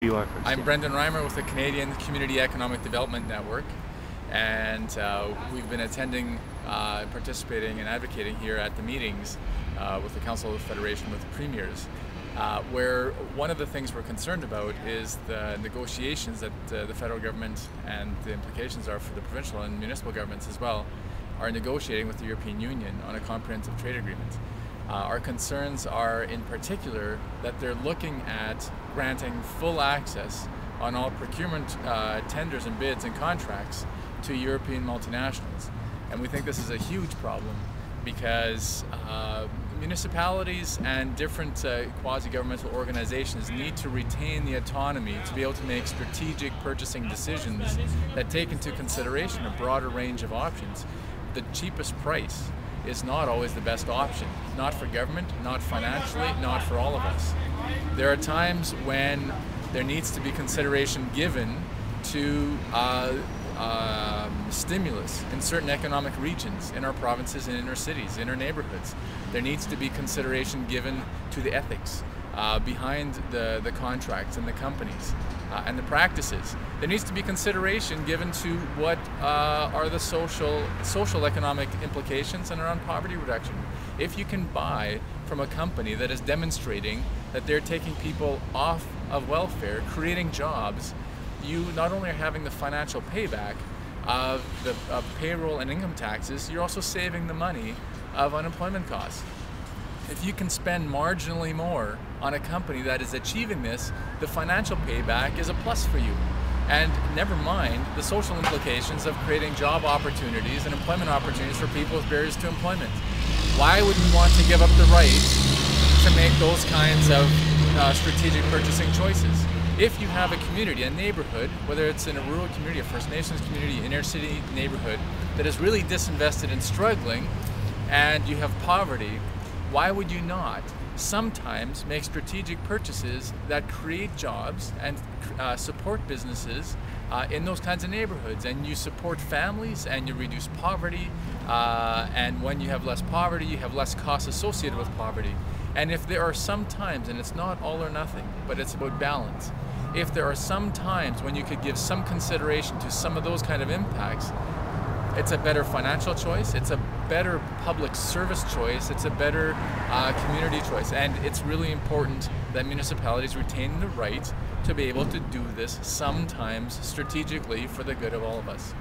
you are first. I'm Brendan Reimer with the Canadian Community Economic Development Network, and we've been attending, participating and advocating here at the meetings with the Council of Federation with the premiers, where one of the things we're concerned about is the negotiations that the federal government and the implications are for the provincial and municipal governments as well are negotiating with the European Union on a comprehensive trade agreement. Our concerns are in particular that they're looking at granting full access on all procurement tenders and bids and contracts to European multinationals. And we think this is a huge problem because municipalities and different quasi-governmental organizations need to retain the autonomy to be able to make strategic purchasing decisions that take into consideration a broader range of options. The cheapest price is not always the best option, not for government, not financially, not for all of us. There are times when there needs to be consideration given to stimulus in certain economic regions, in our provinces and in our cities, in our neighborhoods. There needs to be consideration given to the ethics behind the contracts and the companies and the practices. There needs to be consideration given to what are the social economic implications and around poverty reduction. If you can buy from a company that is demonstrating that they're taking people off of welfare, creating jobs, you not only are having the financial payback of payroll and income taxes, you're also saving the money of unemployment costs. If you can spend marginally more on a company that is achieving this, the financial payback is a plus for you. And never mind the social implications of creating job opportunities and employment opportunities for people with barriers to employment. Why would we want to give up the right to make those kinds of strategic purchasing choices? If you have a community, a neighborhood, whether it's in a rural community, a First Nations community, inner city neighborhood, that is really disinvested and struggling, and you have poverty, why would you not sometimes make strategic purchases that create jobs and support businesses in those kinds of neighborhoods? And you support families and you reduce poverty, and when you have less poverty, you have less costs associated with poverty. And if there are some times, and it's not all or nothing, but it's about balance, if there are some times when you could give some consideration to some of those kind of impacts, it's a better financial choice, it's a better public service choice, it's a better community choice. And it's really important that municipalities retain the right to be able to do this sometimes strategically for the good of all of us.